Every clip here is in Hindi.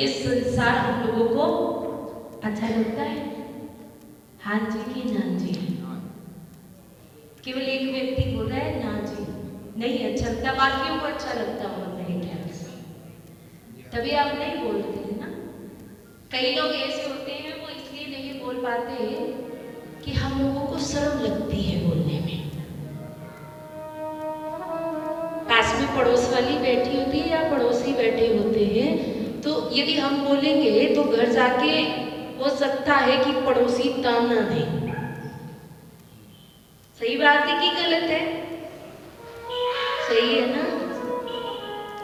ये संसार हम लोगों को अच्छा लगता है? हाँ जी कि ना जी? केवल एक व्यक्ति बोल रहा है ना जी, नहीं अच्छा लगता, बाकियों को अच्छा लगता होगा मेरे ख्याल से, तभी आप नहीं बोलते हैं ना। कई लोग ऐसे होते हैं वो इसलिए नहीं बोल पाते कि हम लोगों को शर्म लगती है बोलने में। पास में पड़ोस वाली बैठी होती है या पड़ोसी बैठे होते हैं, तो यदि हम बोलेंगे तो घर जाके हो सकता है कि पड़ोसी ताना दे। सही बात है कि गलत है? सही है ना।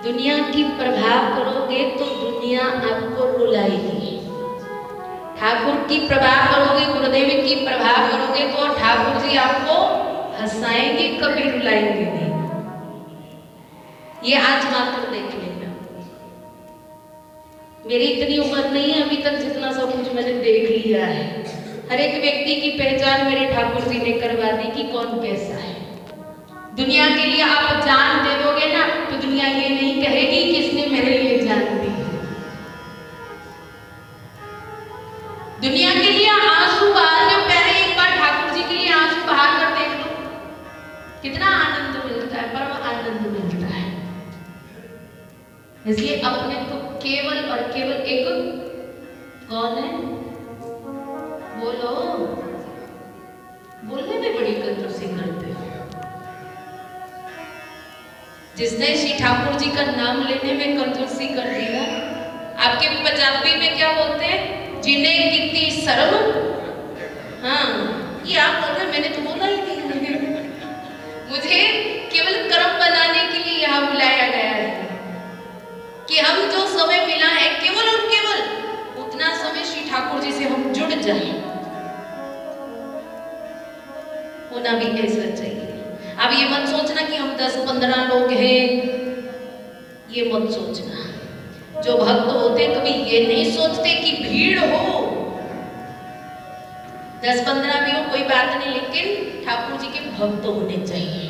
दुनिया की प्रभाव करोगे तो दुनिया आपको रुलाएगी, ठाकुर की प्रभाव करोगे, गुरुदेव की प्रभाव करोगे तो ठाकुर जी आपको हंसाएंगे, कभी रुलाएंगे नहीं। ये आज मात्र देख लेना। मेरी इतनी उम्र नहीं है अभी तक, जितना सब कुछ मैंने देख लिया है। हर एक व्यक्ति की पहचान मेरे ठाकुर जी ने करवा दी कि कौन कैसा है। दुनिया के लिए आप जान दे दोगे ना तो दुनिया ये नहीं कहेगी किसने मेरे लिए जान दी। दुनिया के लिए आंसू बहाने पहले एक बार ठाकुर जी के लिए आंसू बहा कर देख लो, कितना आनंद मिलता है, परम आनंद मिलता है। इसलिए अपने को केवल और केवल एक कौन है, बोलो, बोलने में बड़ी कंजूसी करते हो। जिसने श्री ठाकुर जी का नाम लेने में कंजूसी कर दी ना, आपके पंजाबी में क्या बोलते हैं, जिन्हें कितनी शर्म। हाँ ये आप बोल रहे, मैंने तो बोला ही नहीं। मुझे केवल कर्म बनाने के लिए यहाँ बुलाया गया है कि हम जो समय मिला है केवल और केवल उतना समय श्री ठाकुर जी से हम जुड़ जाएं। होना भी ऐसा चाहिए। अब ये मत सोचना कि हम 10-15 लोग हैं, ये मत सोचना। जो भक्त होते कभी ये नहीं सोचते कि भीड़ हो, 10-15 भी हो कोई बात नहीं, लेकिन ठाकुर जी के भक्त होने चाहिए।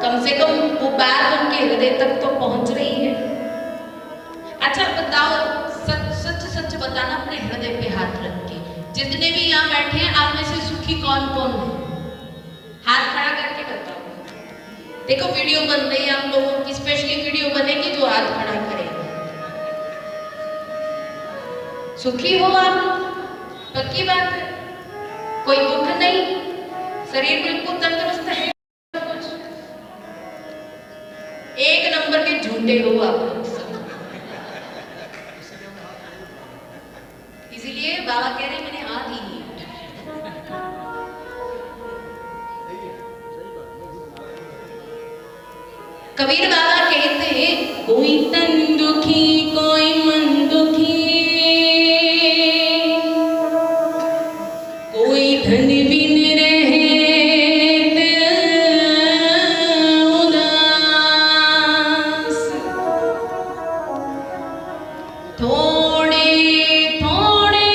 कम से कम वो बात उनके हृदय तक तो पहुंच रही है। अच्छा बताओ, सच सच बताना अपने हृदय पे हाथ रख के, जितने भी यहाँ बैठे हैं आप में से सुखी कौन कौन है? हाथ खड़ा करके बताओ। देखो वीडियो बन रही है आप लोगों की, स्पेशली वीडियो बनेगी जो हाथ खड़ा करेगा। सुखी हो आप लोग, पक्की बात है, कोई दुख नहीं, शरीर बिल्कुल तंदुरुस्त है, कुछ एक नंबर के झूठे हो आप लोग सब। इसीलिए बाबा कह रहे मैंने हाथ ही नहीं उठाया। कबीर बाबा कहते हैं, कोई तन दुखी कोई मन दुखी, कोई धन बिन रहते उदास, थोड़े थोड़े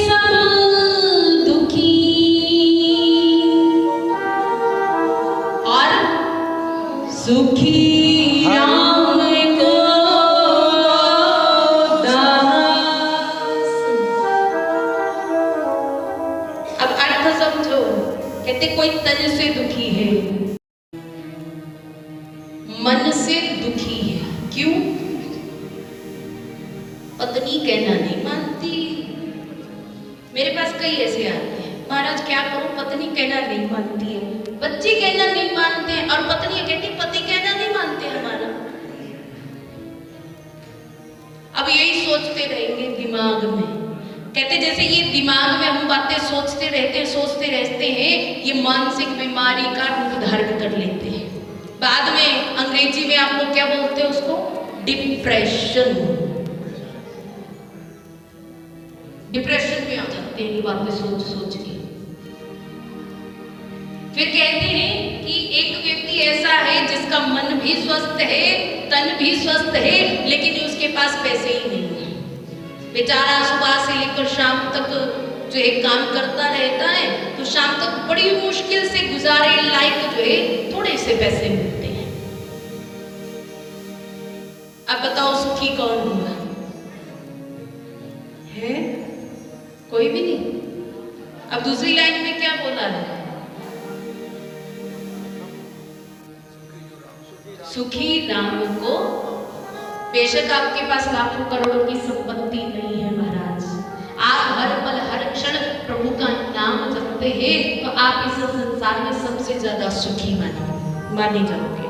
सब दुखी और सुखी राम को दास। अब अर्थ समझो, कहते कोई तन से दुखी है, मन से दुखी है। क्यों? पत्नी कहना नहीं मानती। मेरे पास कई ऐसे आते हैं, महाराज क्या करूं, पत्नी कहना नहीं मानती है, बच्चे कहना नहीं मानते हैं, और पत्नी कहती पति कहना नहीं मानते हमारा। अब यही सोचते रहेंगे दिमाग में। कहते जैसे ये दिमाग में हम बातें सोचते रहते हैं, ये मानसिक बीमारी का रूप धारण कर लेते हैं। बाद में अंग्रेजी में आप लोग क्या बोलते हैं उसको, डिप्रेशन। डिप्रेशन में आ जाते हैं ये बातें सोच सोच के। फिर कहते हैं कि एक व्यक्ति ऐसा है जिसका मन भी स्वस्थ है, तन भी स्वस्थ है, लेकिन उसके पास पैसे ही नहीं है। बेचारा सुबह से लेकर शाम तक जो है काम करता रहता है, तो शाम तक बड़ी मुश्किल से गुजारे लायक जो है थोड़े से पैसे मिलते हैं। अब बताओ सुखी कौन होगा? कोई भी नहीं। अब दूसरी लाइन में क्या बोला है? सुखी राम को। बेशक आपके पास लाखों करोड़ों की संपत्ति नहीं है महाराज, आप हर पल हर क्षण प्रभु का नाम जपते हैं तो आप इस संसार में सबसे ज्यादा सुखी माने जाओगे।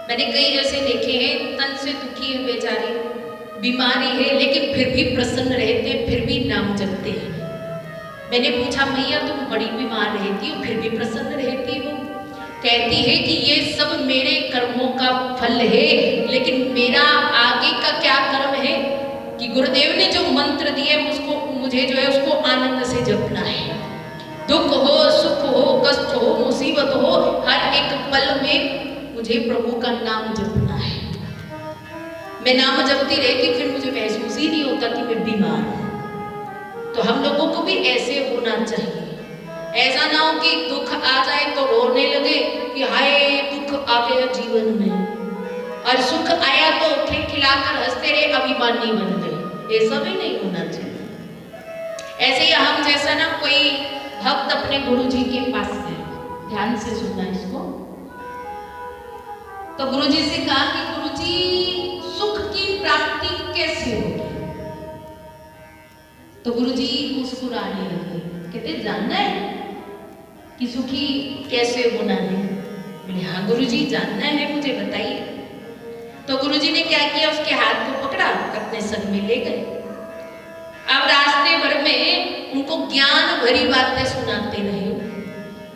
मैंने कई ऐसे देखे हैं, तन से दुखी है बेचारे, बीमारी है लेकिन फिर भी प्रसन्न रहते हैं, फिर भी नाम जपते हैं। मैंने पूछा मैया तुम बड़ी बीमार रहती हो फिर भी प्रसन्न रहती हो? कहती है कि ये सब मेरे कर्मों का फल है, लेकिन मेरा आगे का क्या कर्म है कि गुरुदेव ने जो मंत्र दिए मुझे जो है उसको आनंद से जपना है। दुख हो, सुख हो, कष्ट हो, मुसीबत हो, हर एक पल में मुझे प्रभु का नाम जपना है। मैं नाम जपती रहती फिर मुझे महसूस ही नहीं होता कि मैं बीमार हूं। तो हम लोगों को भी ऐसे होना चाहिए। ऐसा ना हो कि दुख आ जाए तो रोने लगे कि हाय दुख आ गया जीवन में, और सुख आया तो खिलखिलाकर हंसते रहे अभिमानी बन गए। ऐसा भी नहीं होना चाहिए। ऐसे ही हम जैसा ना कोई भक्त अपने गुरु जी के पास गए, ध्यान से सुनना इसको। तो गुरु जी से कहा कि गुरु जी सुख की प्राप्ति कैसे होगी? तो गुरु जी मुस्कुराने लगे, कहते जानना है कि सुखी कैसे होना है? बोले हाँ गुरु जी जानना है, मुझे बताइए। तो गुरु जी ने क्या किया, उसके हाथ को पकड़ा, अपने संग में ले गए। अब रास्ते भर में उनको ज्ञान भरी बातें सुनाते रहे।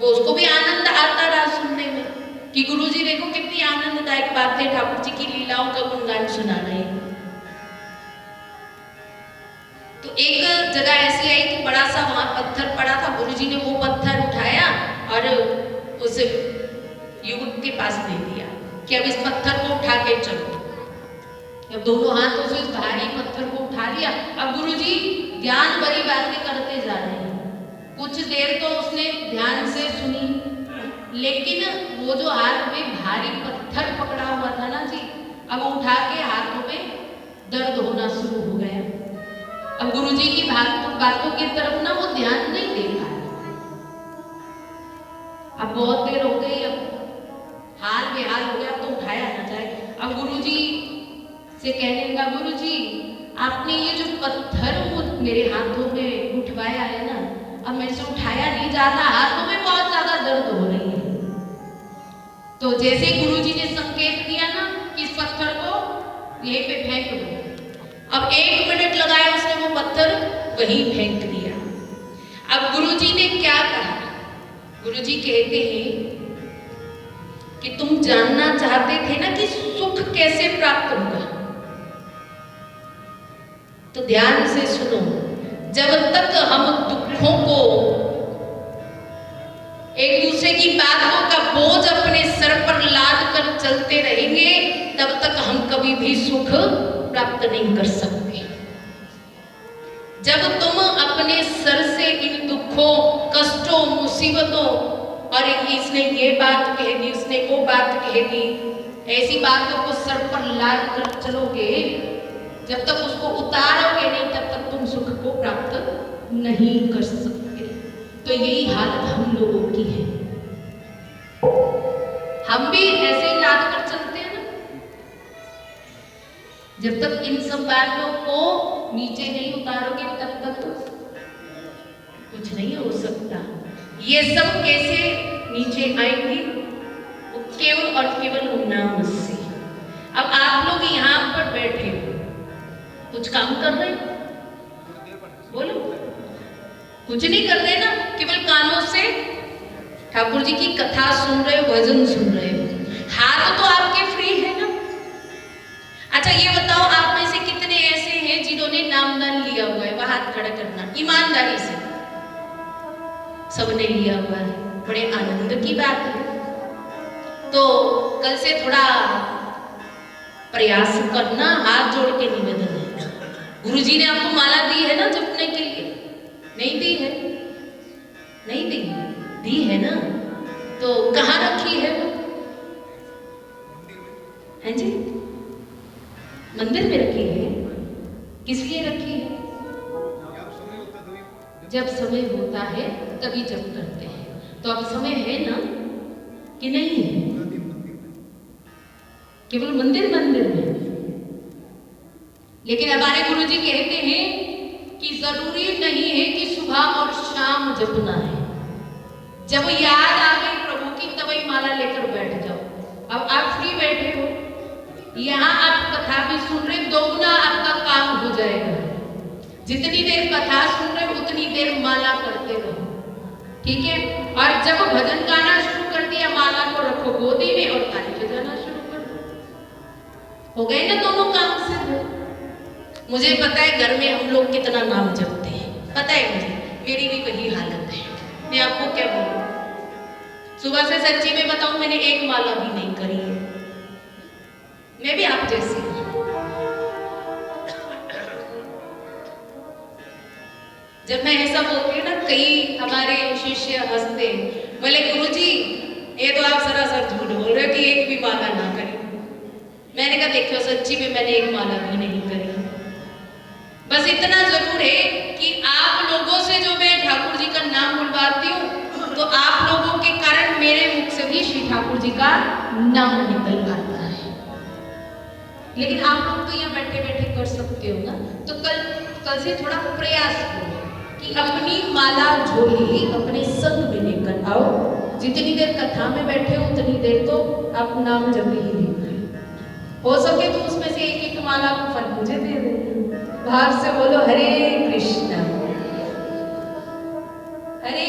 वो उसको भी आनंद आता रहा सुनने में कि गुरु जी देखो कितनी आनंददायक बातें ठाकुर जी की लीलाओं का गुणगान सुना रहे हैं। तो एक जगह ऐसी आई कि बड़ा सा वहां पत्थर पड़ा था। गुरुजी ने वो पत्थर उठाया और उस युवक के पास दे दिया कि अब इस पत्थर को उठा के चलो। जब दोनों हाथों से उस भारी पत्थर को उठा लिया, अब गुरुजी ज्ञान भरी बातें करते जा रहे हैं। कुछ देर तो उसने ध्यान से सुनी, लेकिन वो जो हाथ में भारी पत्थर पकड़ा हुआ था ना जी, अब उठा के हाथों में दर्द होना शुरू हो गया। अब गुरुजी की बातों की तरफ ना वो ध्यान नहीं दे पाया। अब बहुत देर हो गई, अब हाल बेहाल हो गया, तो उठाया ना जाए। अब गुरुजी से कहने लगा गुरुजी आपने ये जो पत्थर मेरे हाथों में उठवाया है ना, अब मेरे से उठाया नहीं जाता, हाथों में बहुत ज्यादा दर्द हो रही है। तो जैसे गुरुजी ने संकेत दिया ना कि इस पत्थर को यहीं पे फेंक दो, अब 1 मिनट लगाया उसने वो पत्थर वहीं फेंक दिया। अब गुरुजी ने क्या कहा? गुरुजी कहते हैं कि तुम जानना चाहते थे ना कि सुख कैसे प्राप्त होगा, तो ध्यान से सुनो। जब तक हम दुखों को, एक दूसरे की बातों का बोझ अपने सर पर लाद कर चलते रहेंगे, तब तक हम कभी भी सुख प्राप्त नहीं कर सकते। जब तुम अपने सर से इन दुखों, कष्टों, मुसीबतों, और इसने ये बात कह दी, उसने वो बात कह दी, ऐसी बातों को सर पर लाद कर चलोगे, जब तक उसको उतारोगे नहीं तब तक तुम सुख को प्राप्त नहीं कर सकते। तो यही हालत हम लोगों की है। हम भी ऐसे ही लाद कर चलते हैं ना। जब तक इन सब बातों को नीचे नहीं उतारोगे तब तक कुछ नहीं हो सकता। ये सब कैसे नीचे आएंगी? वो केवल और केवल नाम से। अब आप लोग यहाँ पर बैठे हो, कुछ काम कर रहे हो? बोलो, कुछ नहीं कर रहे ना, केवल कानों से ठाकुर जी की कथा सुन रहे हो, भजन सुन रहे हो। हाथ तो आपके फ्री है ना। अच्छा ये बताओ, आप में से कितने ऐसे हैं जिन्होंने नामदान लिया हुआ है? वह हाथ खड़ा करना ईमानदारी से। सबने लिया हुआ है, बड़े आनंद की बात है। तो कल से थोड़ा प्रयास करना, हाथ जोड़ के निवेदन है। गुरुजी ने आपको माला दी है ना जपने के लिए? नहीं दी है? नहीं दी, दी है ना? तो कहाँ रखी है वो? हैं जी? मंदिर में रखी है। किस लिए रखी है? जब समय होता है तभी जप करते हैं। तो अब समय है ना कि नहीं है? केवल मंदिर मंदिर में। लेकिन हमारे गुरुजी कहते हैं कि जरूरी नहीं है कि सुबह और शाम जपना है। जब याद आ गई प्रभु की तभी माला लेकर बैठ जाओ। अब आप फ्री बैठे हो, यहाँ आप कथा भी सुन रहे, दोगुना आपका काम हो जाएगा। जितनी देर कथा सुन रहे उतनी देर माला करते रहो, ठीक है? और जब भजन गाना शुरू कर दिया, माला को रखो गोदी में और ताली बजाना शुरू कर दो। हो गए ना दोनों काम सिद्ध। मुझे पता है घर में हम लोग कितना नाम जपते हैं, पता है मुझे, मेरी भी वही हालत है। मैं आपको क्या बोलूं, सुबह से सच्ची में बताऊं मैंने एक माला भी नहीं करी है। मैं भी आप जैसी हूं। जब मैं ऐसा बोलती हूँ ना, कई हमारे शिष्य हंसते हैं, बोले गुरुजी ये तो आप सरासर झूठ बोल रहे हो कि एक भी माला ना करी। मैंने कहा देखो सच्ची में मैंने एक माला भी नहीं करी। बस इतना जरूर है कि आप लोगों से जो मैं ठाकुर जी का नाम बुलवाती हूँ, तो आप लोगों के कारण मेरे मुख से भी श्री ठाकुर जी का नाम निकल आता है। लेकिन आप लोग तो यहाँ बैठे बैठे कर सकते हो ना, तो कल से थोड़ा प्रयास करो कि अपनी माला झोली अपने संग में लेकर आओ। जितनी देर कथा में बैठे हो उतनी देर तो आप नाम जप ही लेना। हो सके तो उसमें से एक एक माला का फल मुझे दे देना। बाहर से बोलो हरे कृष्णा हरे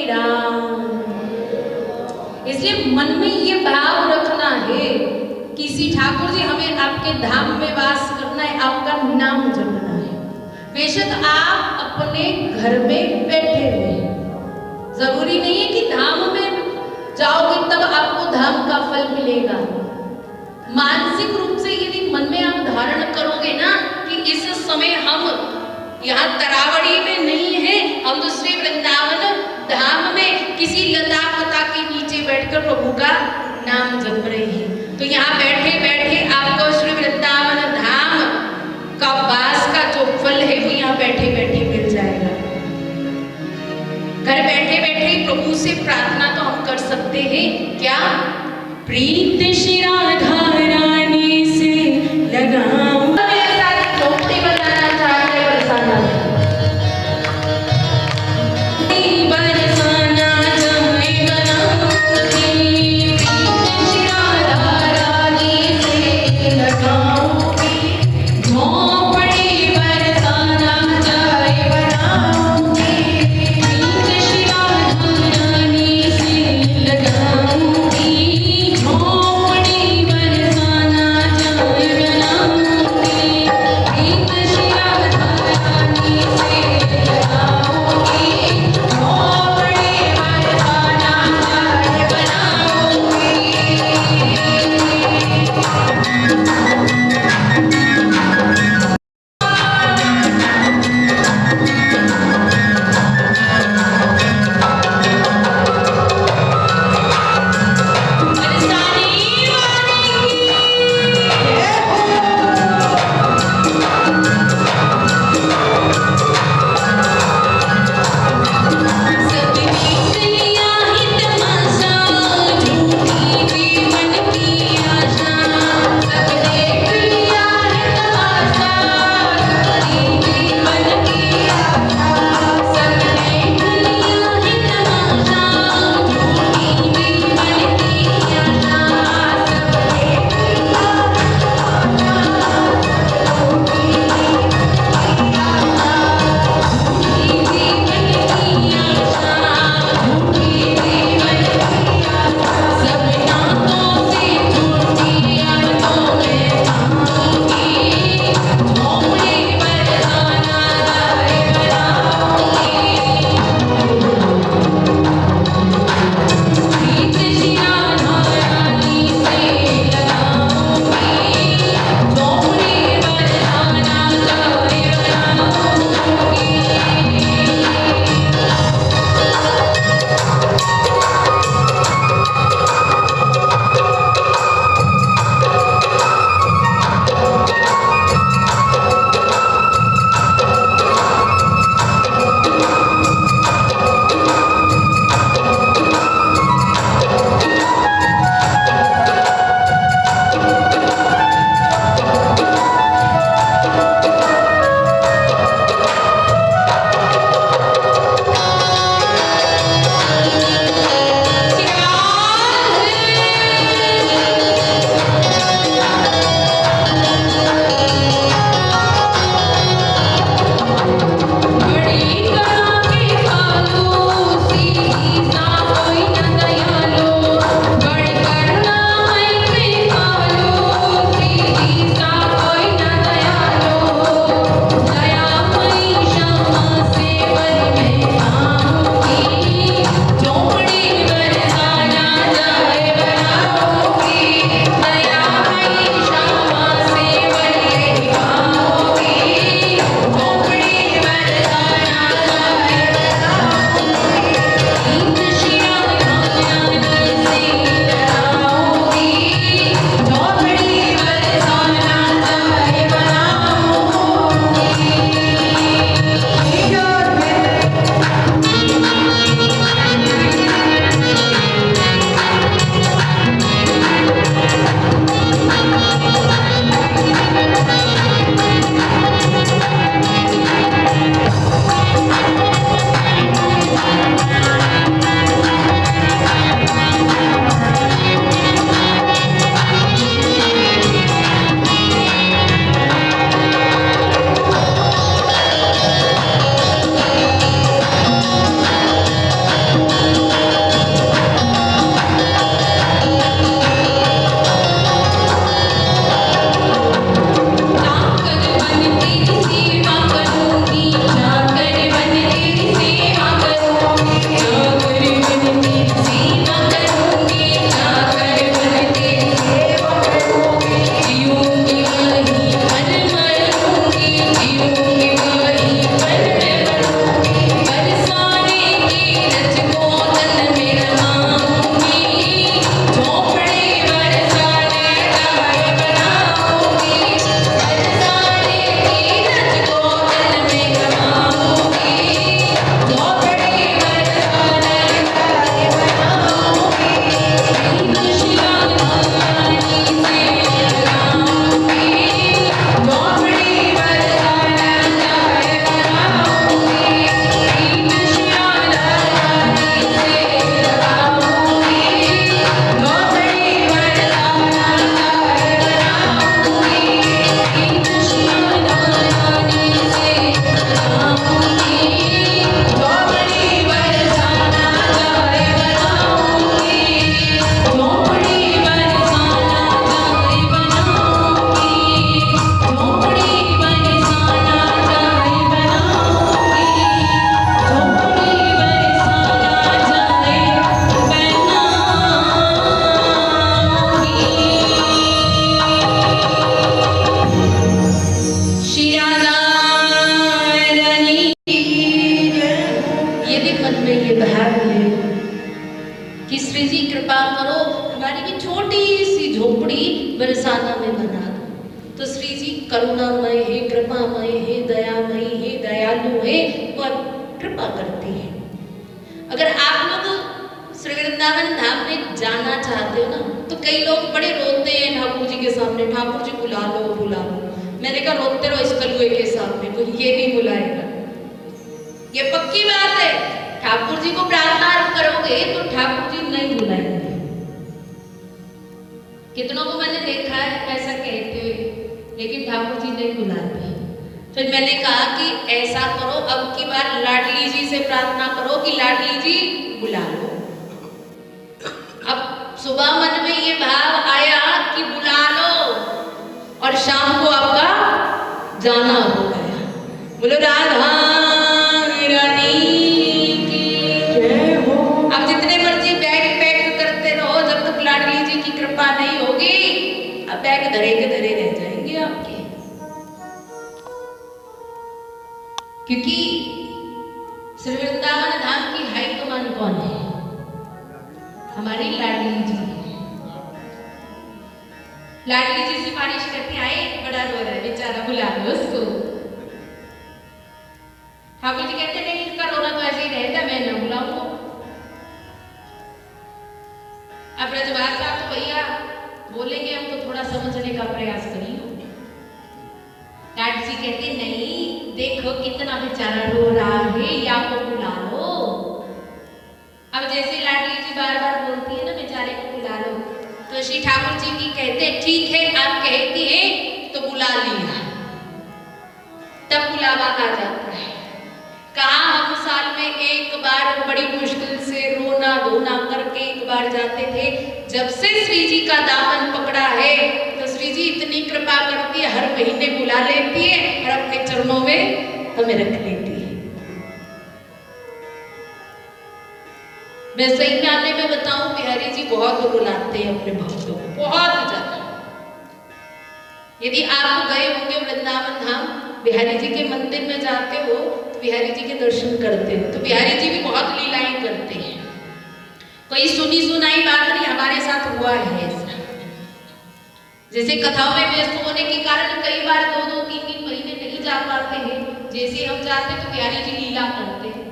राम। इसलिए मन में ये भाव रखना है कि श्री ठाकुर जी हमें आपके धाम में वास करना है, आपका नाम जपना है। बेशक आप अपने घर में बैठे हुए हैं, जरूरी नहीं है कि धाम में जाओगे तब आपको धाम का फल मिलेगा। मानसिक रूप से यदि मन में आप धारण करोगे ना कि इस समय हम यहाँ तरावड़ी में नहीं है, हम दूसरे वृंदावन धाम में किसी लता पता के नीचे बैठकर प्रभु का नाम जप रहे हैं, तो यहाँ बैठे बैठे आपको श्री वृंदावन धाम का वास का जो फल है वो यहाँ बैठे बैठे मिल जाएगा। घर बैठे बैठे प्रभु से प्रार्थना तो हम कर सकते हैं क्या? प्रीत श्री राधा रानी से लगाऊं। मेरे साथ झोपड़ी बनाना चाहते हैं, बरसाना चाहे बनाऊंगी। प्रीत श्री राधा रानी से लगाऊंगी। झोपड़ी बरसाना चाहे बनाऊंगी। प्रीत श्री राधा रानी से लगाऊंगी। झोपड़ी बरसाना श्री जी कृपा करो हमारी भी छोटी सी झोपड़ी बरसाना में बना दो। तो श्री जी करुणामय है, कृपामय है, दयामय है, दयालु है, वो कृपा करती है। अगर आप लोग श्री वृंदावन धाम में जाना चाहते हो ना, तो कई लोग बड़े रोते हैं ठाकुर जी के सामने, ठाकुर जी बुला लो बुला लो। मैंने कहा रोते रहो इस कलुए के सामने, कोई ये नहीं बुलाएगा। ये पक्की बात है, ठाकुर जी को प्रार्थना करोगे तो ठाकुर जी नहीं बुलाएंगे। कितनों को मैंने देखा है ऐसा कहते हुए, लेकिन ठाकुर जी नहीं बुलाते। फिर मैंने कहा कि ऐसा करो, अब की बार लाडली जी से प्रार्थना करो कि लाडली जी बुला लो। अब सुबह मन में ये भाव आया कि बुला लो, और शाम को आपका जाना हो गया। बोलो राधा रानी की जय हो। अब जितने मर्जी बैग पैक करते रहो, जब तक लाडली जी की कृपा नहीं होगी, अब बैग धरे के धरे रह जाएंगे आपके। क्योंकि श्री वृंदावन धाम की हाईकमान कौन है? हमारी लाडली जी। लाडली जी सिफारिश करके आए, बड़ा रो रहा है बेचारा, बुला लो उसको। ठाकुर जी कहते नहीं, इसका रोना तो ऐसे ही रहता, मैं न बुलाऊंगा। अब रजवार साहब तो भैया बोलेंगे, हम तो थोड़ा समझने का प्रयास करिए। लाडली जी कहते नहीं, देखो कितना बेचारा रो रहा है, या को बुला लो। अब जैसे लाडली जी बार बार बोलती है ना बेचारे को बुला लो, तो श्री ठाकुर जी की कहते ठीक है, आप कहती हैं तो बुला लिया। तब बुलावा आ जाता है। कहा हम साल में एक बार बड़ी मुश्किल से रोना धोना करके एक बार जाते थे। जब से श्री जी का दामन पकड़ा है तो श्री जी इतनी कृपा करती है, हर महीने बुला लेती है और अपने चरणों में हमें रख लेती है। मैं सही मायने में बताऊं, बिहारी जी बहुत रुलाते हैं अपने भक्तों को, बहुत ज्यादा। यदि आप गए होंगे वृंदावन धाम, बिहारी जी के मंदिर में जाते हो, बिहारी जी के दर्शन करते हो, तो बिहारी जी भी बहुत लीलाएं करते हैं। कोई सुनी सुनाई बात नहीं, हमारे साथ हुआ है ऐसा। जैसे कथाओं में व्यस्त होने के कारण कई बार 2-2, 3-3 महीने नहीं जा पाते हैं। जैसे हम जाते तो बिहारी जी लीला करते हैं।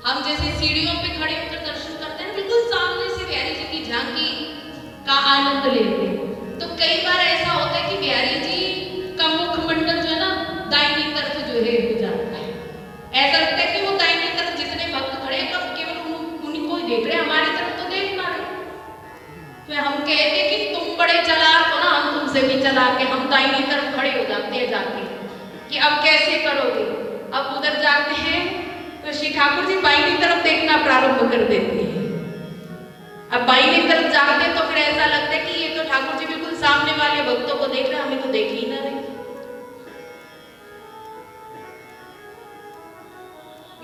हम जैसे सीढ़ियों पे खड़े होकर दर्शन करते हैं, बिल्कुल सामने से बिहारी जी की झांकी का आनंद लेते हैं। तो कई बार ऐसा होता है कि बिहारी जी का मुखमंडल जो है ना दाहिनी तरफ जो है हो जाता है। ऐसा लगता है कि वो दाहिनी तरफ जितने भक्त खड़े हैं कब केवल उनको ही देख रहे हैं, हमारी तरफ तो देख ना रहे। तो हम कहते कि तुम बड़े चालाक हो ना, हम तुमसे भी चालाक है, हम दाहिनी तरफ खड़े हो जाते हैं जाके कि अब कैसे करोगे। अब उधर जाते हैं तो श्री ठाकुर जी बाईं तरफ देखना प्रारंभ कर देते हैं। अब बाईं तरफ जाते तो फिर ऐसा लगता है कि ये तो ठाकुर जी बिल्कुल सामने वाले भक्तों को देख रहे हैं, हमें तो देख ही ना रहे।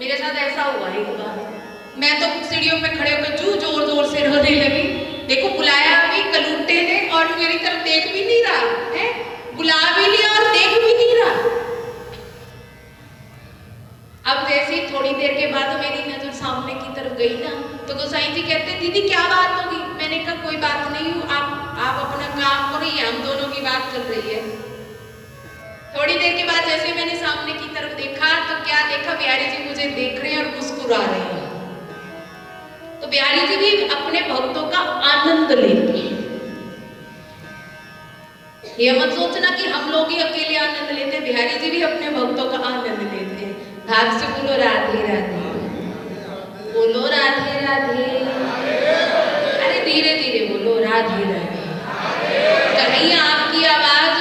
मेरे साथ ऐसा हुआ एक बार, मैं तो सीढ़ियों पे खड़े होकर जू जोर जोर से रोने लगी। देखो बुलाया भी कलूटे ने और मेरी तरफ देख भी नहीं रहा है, बुला भी लिया और देख भी नहीं रहा। अब जैसे ही थोड़ी देर के बाद मेरी नजर सामने की तरफ गई ना, तो गोसाई जी कहते दीदी क्या बात होगी। मैंने कहा कोई बात नहीं, आप अपना काम करो, ये हम दोनों की बात चल रही है। थोड़ी देर के बाद जैसे मैंने सामने की तरफ देखा तो क्या देखा, बिहारी जी मुझे देख रहे हैं और मुस्कुरा रहे हैं। तो बिहारी जी भी अपने भक्तों का आनंद लेते हैं। ये मत सोचना कि हम लोग ही अकेले आनंद लेते हैं, बिहारी जी भी अपने भक्तों का आनंद लेते हैं। भाग से बोलो राधे राधे, बोलो राधे राधे, अरे धीरे धीरे बोलो राधे राधे। कहीं आपकी आवाज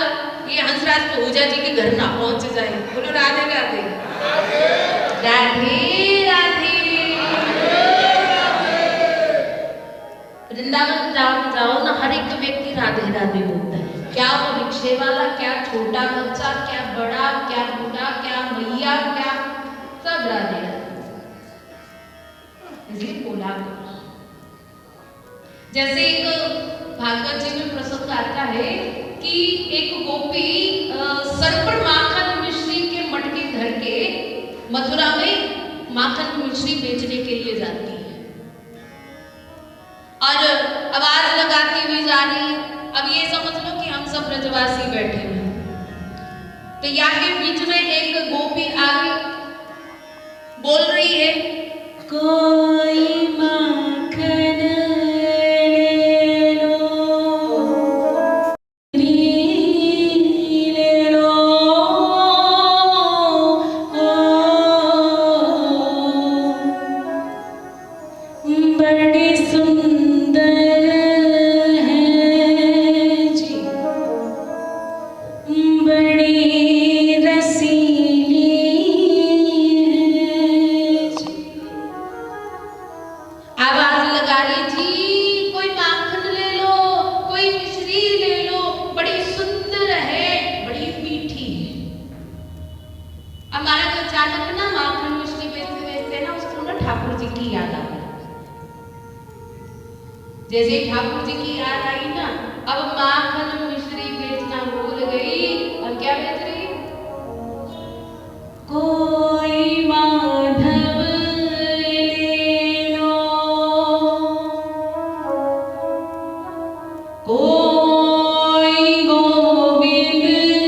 ये हंसराज पहुंचा जी के घर ना पहुंच जाए, बोलो राधे राधे, राधे राधे। वृंदावन जाओ ना, हर एक व्यक्ति राधे राधे होता है। क्या वो रिक्शे वाला, क्या छोटा बच्चा, क्या बड़ा, क्या बूढ़ा, क्या मैया, क्या सब राधे राधे। इसलिए बोला जैसे एक भागवत जी में प्रसंग आता है कि एक गोपी सरपण माखन मिश्री के मटके धर के मथुरा में माखन मिश्री बेचने के लिए जाती है। ब्रजवासी बैठे हुए, तो यहाँ के बीच में एक गोपी आगे बोल रही है, कोई माखन ले लो, ले लो, बड़ी सुंदर है जी, बड़ी रसीली है जी। आवाज लगा रही जी, कोई माखन ले लो, कोई मिश्री ले लो, बड़ी सुंदर है, बड़ी मीठी है। अब महाराज अचानक ना माखन मिश्री बेचते बेचते ना उसको ना ठाकुर जी की याद आ गई। जैसे ही ठाकुर जी की याद आई ना, अब माखन मिश्री बेचना भूल गई और क्या बेच रही? कोई माधव ले लो, कोई गोविंद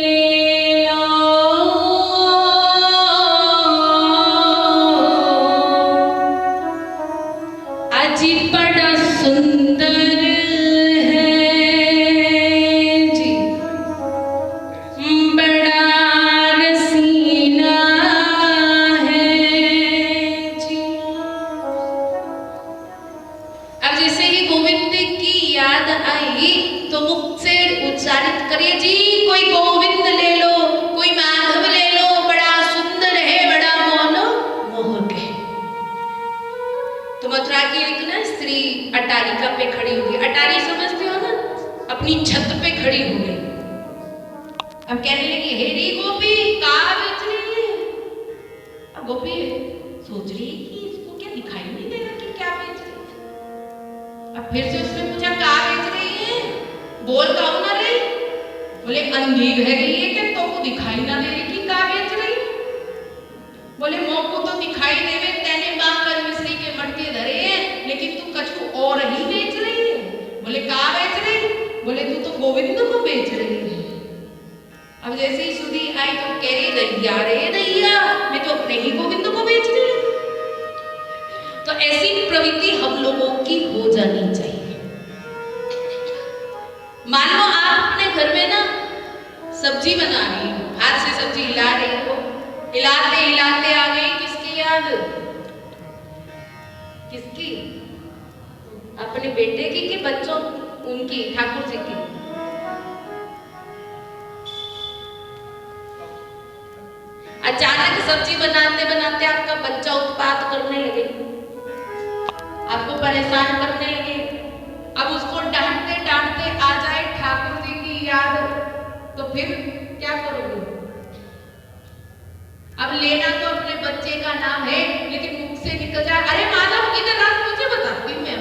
ले लो, अजी बड़ा सुंदर है जी, बड़ा रसीला है जी। अब जैसे ही गोविंद की याद आई तो मुख से उच्चारित करिए जी, कोई गोविंद ले लो, कोई माधव ले लो, बड़ा सुंदर है, बड़ा मोहक है। तो मथुरा की एक ना स्त्री अटारिका पे खड़ी होगी, अटारी समझते हो ना, अपनी छत पे खड़ी हो गई। अब कहने लगी, हे री गोपी, कहाँ बेच रही है? अब गोपी सोच रही है कि इसको क्या दिखाई नहीं दे रहा कि क्या बेच रही है। अब फिर से उसने पूछा, कहाँ बेच रही है? बोल कहो ना रे। बोले, अंधी है गई है कि तुमको दिखाई ना दे रही कि कहाँ बेच रही? बोले, मोह को तो दिखाई देवे, तेने माखन मिश्री के मटके धरे हैं, लेकिन तू कछु और ही बेच रही है। बोले, कहाँ बेच रही? बोले, तू तो गोविंद को बेच रही है। अब जैसे ही सुधी आई तो कह रही, दैया रे दैया, मैं तो अपने ही गोविंद को बेच रही हूँ। तो ऐसी प्रवृत्ति हम लोगों की हो जानी चाहिए। मान लो आप अपने घर में ना सब्जी बना रही हो, हाथ से सब्जी हिला रही हो, हिलाते हिलाते आ गई किसकी याद? किसकी? अपने बेटे की कि बच्चों उनकी, ठाकुर जी की? अचानक सब्जी बनाते बनाते आपका बच्चा उत्पात करने लगे, आपको परेशान करने लगे। अब उसको डांटते डांटते आ जाए ठाकुर जी की याद, तो फिर क्या करोगे? अब लेना तो अपने बच्चे का नाम है, लेकिन मुख से निकल जाए, अरे माधव इधर आ, मुझे बताती मैं।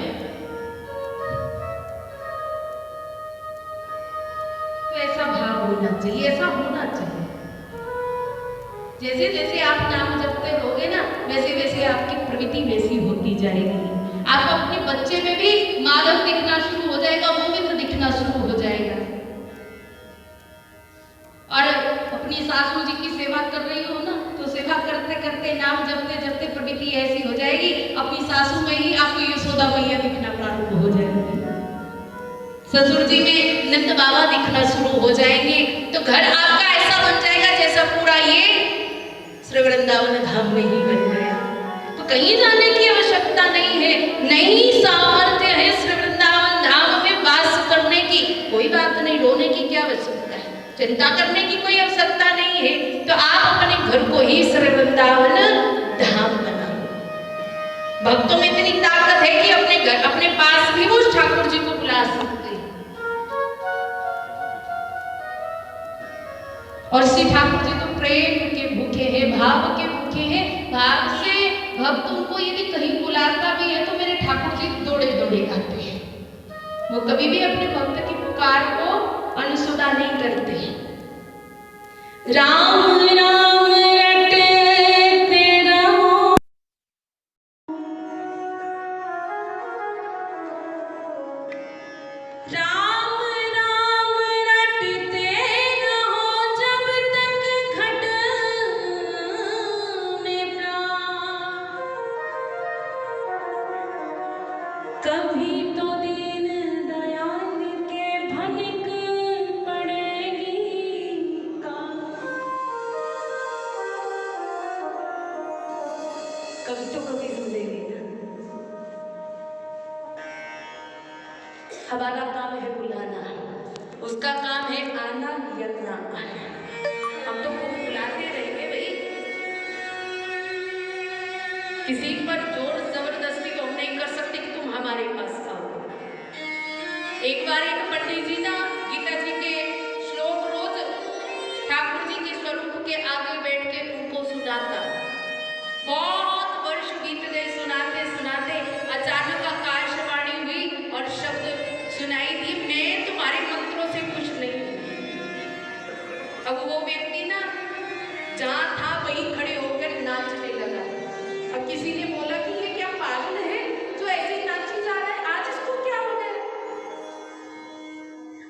तो ऐसा भाव होना चाहिए, ऐसा होना चाहिए। जैसे जैसे आप नाम जपते रहोगे ना, वैसे वैसे आपकी प्रवृत्ति वैसी होती जाएगी। आपको अपने बच्चे में भी माधव दिखना शुरू हो जाएगा, गोविंद दिखना शुरू हो जाएगा। और अपनी सासू जी की सेवा कर रही हो ना, तो सेवा करते करते नाम जपते जपते प्रवृत्ति ऐसी हो जाएगी, अपनी सासू में ही आपको यशोदा मैया दिखना प्रारंभ हो जाएगी, ससुर जी में नंद बाबा दिखना शुरू हो जाएंगे। तो घर आपका ऐसा बन जाएगा जैसा पूरा ये श्री वृंदावन धाम में ही बन गया। तो कहीं जाने की आवश्यकता नहीं है, नहीं सामर्थ्य है श्री वृंदावन धाम में वास करने की, कोई बात नहीं, रोने की क्या आवश्यकता है, चिंता करने की कोई आवश्यकता नहीं है। तो आप अपने घर को ही श्री वृंदावन धाम बनाओ। भक्तों में इतनी ताकत है कि अपने घर, अपने पास भी वो ठाकुर जी को बुला सकते हैं। और श्री ठाकुर जी तो प्रेम के भूखे हैं, भाव के भूखे हैं। भाव से भक्त उनको यदि कहीं बुलाता भी है तो मेरे ठाकुर जी दौड़े दौड़े आते हैं। वो कभी भी अपने भक्त की पुकार को अनसुना नहीं करते हैं। राम राम रटते रहो, राम राम कभी तो दीन दयाल के भनक पड़ेगी कभी तो कभी सुनेगी। हमारा काम है बुलाना, उसका काम है आना या ना आना। हम तो खूब बुलाते रहेंगे भाई, किसी पर जोर जबरदस्ती तो हम नहीं कर सकते कि तुम हमारे पास आओ। एक बार एक पंडित जी ना गीता जी के श्लोक रोज ठाकुर जी के स्वरूप के आगे बैठ के उनको सुनाता। बहुत वर्ष बीत गए सुनाते सुनाते, अचानक आकाशवाणी हुई और शब्द सुनाई दी, मैं तुम्हारे मंत्रों से खुश नहीं हूं। अब वो व्यक्ति ना जहां था वहीं खड़े होकर नाचने लगा। अब किसी ने बोला कि ये क्या पागल है जो ऐसे ही नाची जा रहा है, आज इसको क्या हो गया।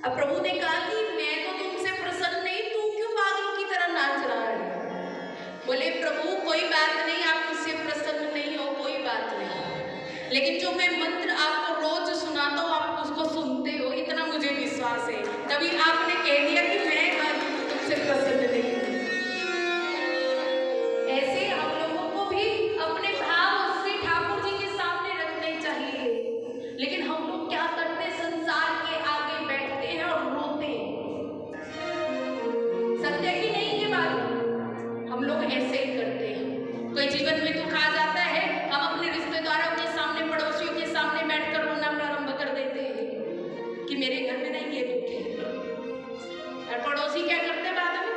अब प्रभु ने कहा कि मैं तो तुमसे प्रसन्न नहीं, तू क्यों पागल की तरह नाच रहा है। बोले प्रभु कोई बात नहीं, आप मुझसे प्रसन्न नहीं हो, कोई बात नहीं, लेकिन जो मैं मंत्र आपको रोज सुनाता हूँ आप उसको सुनते हो, इतना मुझे विश्वास है। तभी आपने कह दिया कि मैं तुमसे प्रसन्न नहीं हूँ। ऐसे हम लोगों को भी अपने भाव श्री ठाकुर जी के सामने रखने चाहिए, लेकिन हम लोग क्या करते हैं, संसार के आगे बैठते हैं और रोते हैं। सत्य की नहीं ये बात, हम लोग ऐसे ही करते हैं। कोई जीवन में दुख आ जाता है, हम अपने रिश्तेदारों के सामने, पड़ोसियों के सामने बैठकर रोना प्रारंभ कर देते हैं कि मेरे घर में नहीं ये दुख है। और पड़ोसी क्या करते हैं बाद में,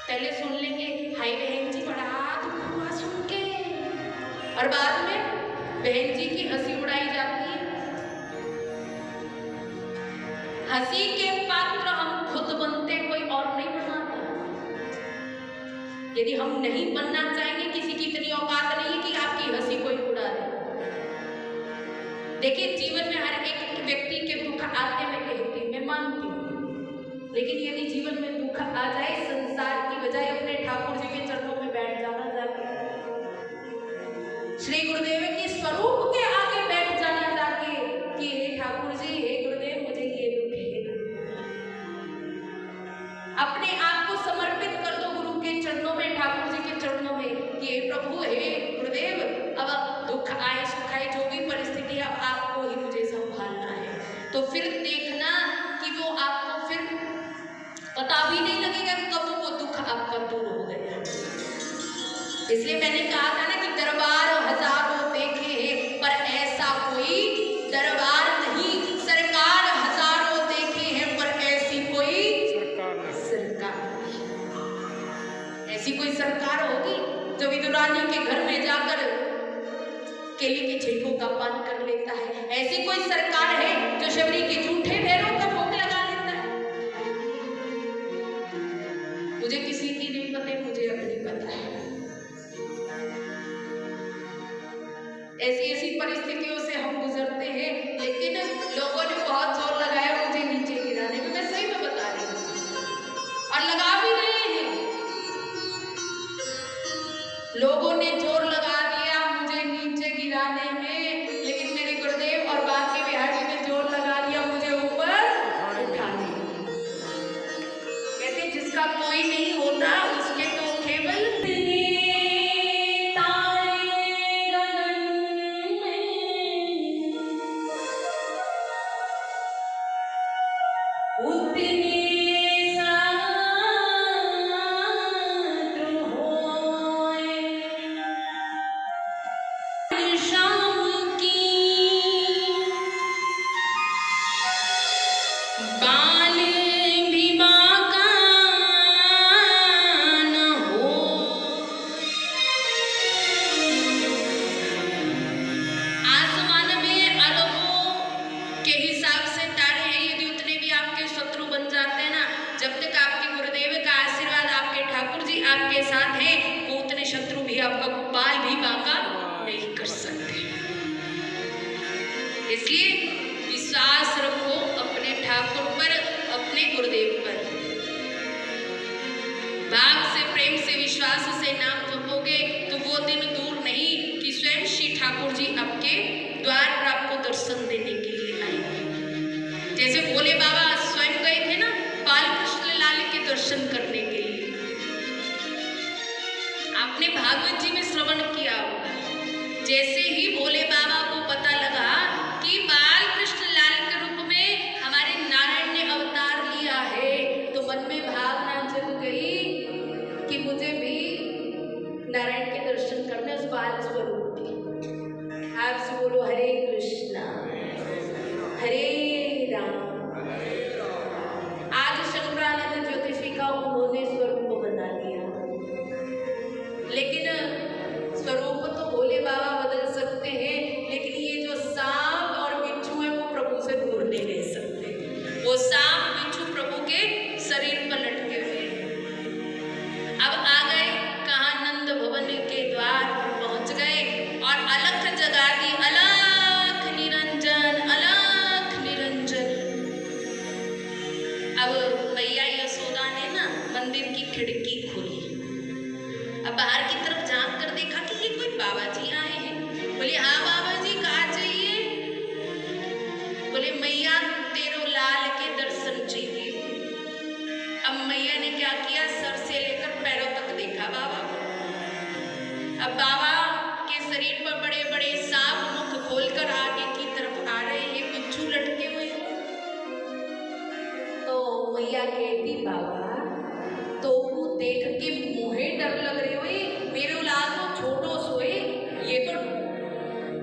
पहले सुन लेंगे हाय बहन जी बड़ा दुख हुआ सुन के, और बाद में बहन जी की हंसी उड़ाई जाती है। हंसी के पात्र हम खुद बनते, कोई और नहीं बनाता। यदि हम नहीं बनना चाहेंगे, किसी की इतनी औकात नहीं है कि आपकी हंसी कोई उड़ा दे। देखिए जीवन में हर एक व्यक्ति के दुख आते, मैं कहती मैं मानती हूँ, लेकिन यदि जीवन में दुख आ जाए, संसार की बजाय अपने ठाकुर जी के चरणों में बैठ जाना, जाके श्री गुरुदेव के स्वरूप के आगे बैठ जाना जाके कि हे ठाकुर जी, हे गुरुदेव मुझे ये दुख है। अपने आप को समर्पित कर दो गुरु के चरणों में, ठाकुर जी के चरणों में कि हे प्रभु, हे गुरुदेव, अब दुख आए सुख आए जो भी परिस्थिति है, अब आपको ही मुझे संभालना है। तो फिर देखना कि वो आपको फिर पता भी नहीं लगेगा कब वो दुख आपका दूर हो गया। इसलिए मैंने कहा था ना कि दरबार हजारों देखे हैं पर ऐसा कोई दरबार नहीं, सरकार हजारों देखे हैं पर ऐसी कोई सरकार नहीं। ऐसी कोई सरकार होगी जो विदुरानी के घर में जाकर केले के छिलकों का पान कर लेता है। ऐसी कोई सरकार है जो शबरी के झूठे पैरों का भोग लगा लेता है। मुझे किसी की नहीं पता, मुझे अपनी पता है। ऐसी ऐसी परिस्थितियों से हम गुजरते हैं, लेकिन लोगों ने बहुत जोर लगाया मुझे नीचे गिराने में, मैं सही में बता रही हूँ, और लगा भी रहे हैं। लोगों ने जोर लगा दिया मुझे नीचे गिराने में, लेकिन मेरे गुरुदेव और बांके बिहारी ने जोर लगा दिया मुझे ऊपर उठाने में। कहते जिसका कोई नहीं होता उसके तो केवल आपके साथ है, वो उतने शत्रु भी आपका बाल भी बांका नहीं कर सकते। इसलिए विश्वास रखो अपने ठाकुर पर, अपने गुरुदेव पर। भाव से, प्रेम से, विश्वास से नाम जपोगे तो वो दिन दूर नहीं कि स्वयं श्री ठाकुर जैसे ही भोले बाबा को पता लगा कि बाल कृष्ण लाल के रूप में हमारे नारायण ने अवतार लिया है, तो मन में भावना जग गई कि मुझे भी नारायण के दर्शन करने उस बाल स्वरूप की। आप से बोलो हरे कृष्णा हरे राम। आज शंकरानंद ज्योतिषी का उन्होंने स्वरूप बना लिया, लेकिन स्वरूप तो भोले बाबा बदल सकते हैं, लेकिन ये जो सांप और बिच्छू है वो प्रभु से दूर नहीं रह सकते। वो सांप बिच्छू प्रभु के शरीर पर लटके हुए हैं। अब आ गए कहाँ, नंद भवन के द्वार पर पहुंच गए और अलख जगा दी, अलख निरंजन अलख निरंजन। अब मैया यशोदा ने ना मंदिर की खिड़की खोली। अब बाहर की तरफ झांक कर देखा कि ये कोई बाबा जी आए हैं। बोले हाँ बाबा जी, कहाँ चाहिए? बोले मैया तेरो लाल के दर्शन चाहिए। अब मैया ने क्या किया, सर से लेकर पैरों तक देखा बाबा को। अब बाबा के शरीर पर बड़े बड़े सांप मुख खोलकर आगे की तरफ आ रहे हैं, बिच्छू लटके हुए। तो मैया कहती बाबा तो देख के मुझे डर लग रही हुई, मेरे लाल तो छोटो सोए, ये तो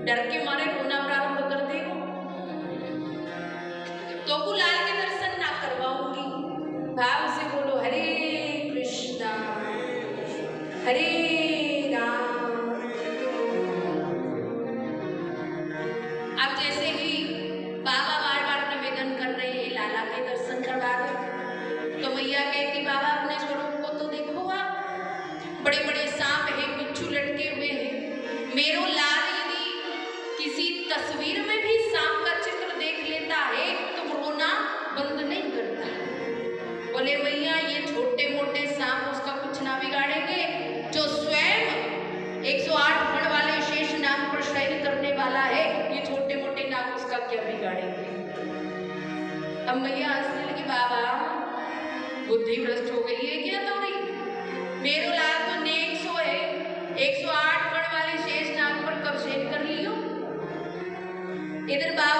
डर के मारे रोना प्रारंभ कर देगा, तो को लाल के दर्शन ना करवाऊंगी। भाव से बोलो हरे कृष्णा हरे राम। अब जैसे ही बाबा बार बार निवेदन कर रहे हैं लाला के दर्शन करवा दो, तो मैया कहती बाबा अपने स्वरूप को तो देखो, आप बड़े बड़े सांप है, बिच्छू लटके हुए हैं। मेरो लाल यदि किसी तस्वीर में भी सांप का चित्र देख लेता है तो रोना बंद नहीं करता। बोले मैया ये छोटे मोटे सांप उसका कुछ ना बिगाड़ेंगे, जो स्वयं 108 फण वाले शेष नाग पर शयन करने वाला है, ये छोटे मोटे नाग उसका क्या बिगाड़ेंगे। अब मैया हंसने लगी, बाबा बुद्धि भ्रष्ट हो गई है क्या थोड़ी? मेरो लाल तो नेक सो है, 108 फण वाले शेष नाग पर कब शयन कर लियो। इधर बाबा